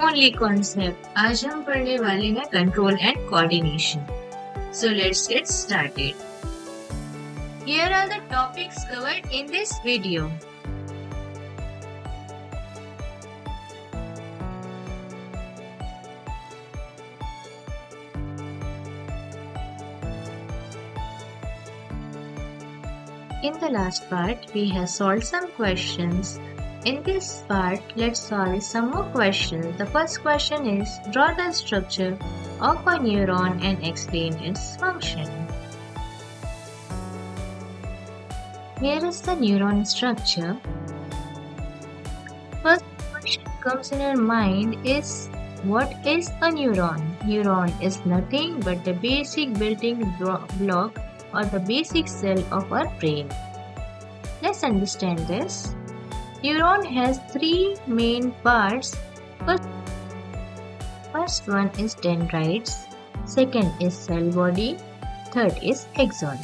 only concept. आज हम पढ़ने वाले हैं control and coordination. So let's get started. Here are the topics covered in this video. In the last part, we have solved some questions. In this part, let's solve some more questions. The first question is, draw the structure of a neuron and explain its function. Here is the neuron structure. First question comes in our mind is, what is a neuron? Neuron is nothing but the basic building block or the basic cell of our brain. Let's understand this. Neuron has three main parts. First one is dendrites, second is cell body, third is axon.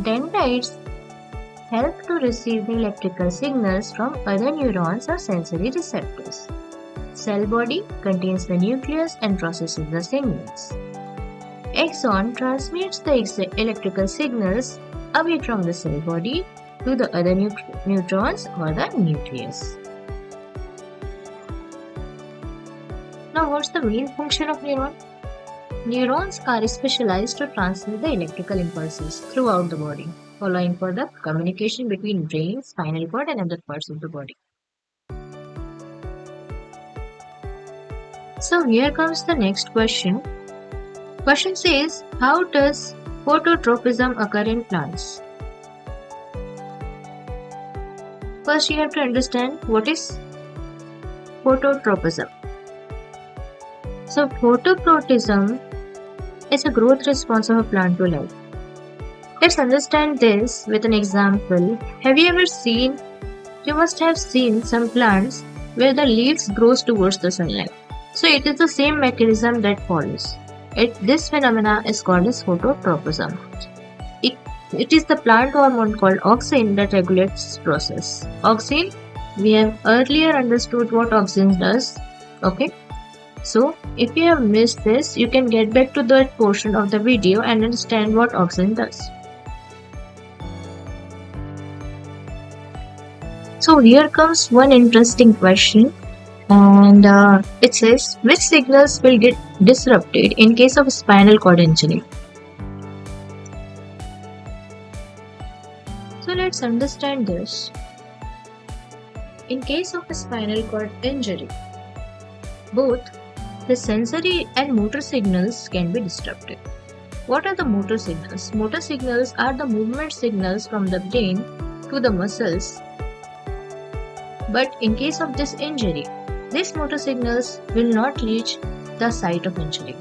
Dendrites help to receive the electrical signals from other neurons or sensory receptors. Cell body contains the nucleus and processes the signals. Axon transmits the electrical signals away from the cell body to the other neutrons or the nucleus. Now, what's the main function of neuron? Neurons are specialized to transmit the electrical impulses throughout the body, allowing for the communication between brain, spinal cord, and other parts of the body. So here comes the next question. Question says, how does phototropism occur in plants? First, you have to understand what is phototropism. So, phototropism is a growth response of a plant to light. Let's understand this with an example. Have you ever seen, you must have seen some plants where the leaves grows towards the sunlight. So, it is the same mechanism that follows. This phenomena is called as phototropism. It is the plant hormone called auxin that regulates this process. Auxin, we have earlier understood what auxin does. Okay. So, if you have missed this, you can get back to that portion of the video and understand what auxin does. So, here comes one interesting question. And it says, which signals will get disrupted in case of spinal cord injury? So let's understand this. In case of a spinal cord injury, both the sensory and motor signals can be disrupted. What are the motor signals? Motor signals are the movement signals from the brain to the muscles. But in case of this injury, these motor signals will not reach the site of injury.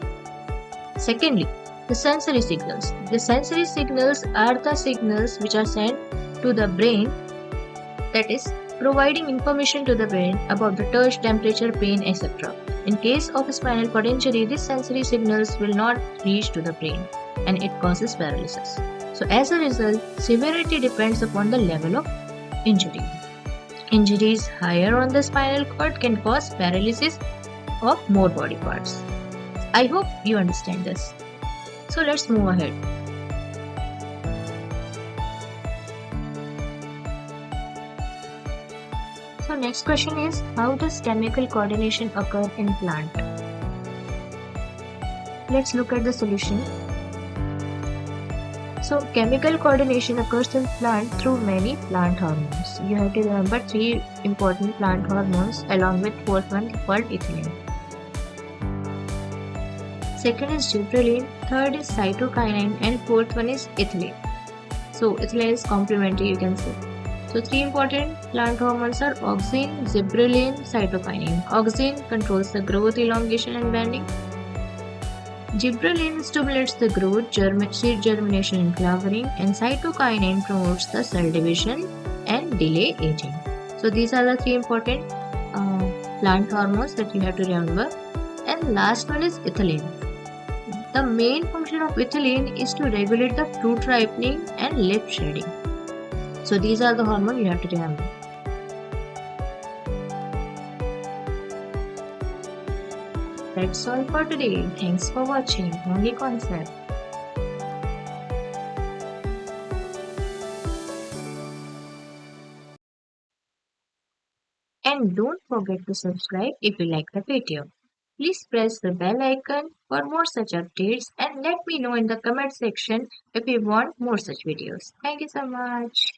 Secondly, the sensory signals. The sensory signals are the signals which are sent to the brain, that is, providing information to the brain about the touch, temperature, pain, etc. In case of a spinal cord injury, these sensory signals will not reach to the brain and it causes paralysis. So as a result, severity depends upon the level of injury. Injuries higher on the spinal cord can cause paralysis of more body parts. I hope you understand this. So let's move ahead. So next question is, how does chemical coordination occur in plant? Let's look at the solution. So chemical coordination occurs in plant through many plant hormones. You have to remember three important plant hormones along with fourth one called ethylene. Second is gibberellin, third is cytokinin, and fourth one is ethylene. So ethylene is complementary, you can say. So three important plant hormones are auxin, gibberellin, cytokinin. Auxin controls the growth, elongation, and bending. Gibberellin stimulates the growth, seed germination and flowering, and cytokinin promotes the cell division and delay aging. So these are the three important plant hormones that you have to remember. And last one is ethylene. The main function of ethylene is to regulate the fruit ripening and lip shedding. So these are the hormones you have to remember. That's all for today. Thanks for watching Only Concept. And don't forget to subscribe if you like the video. Please press the bell icon for more such updates and let me know in the comment section if you want more such videos. Thank you so much.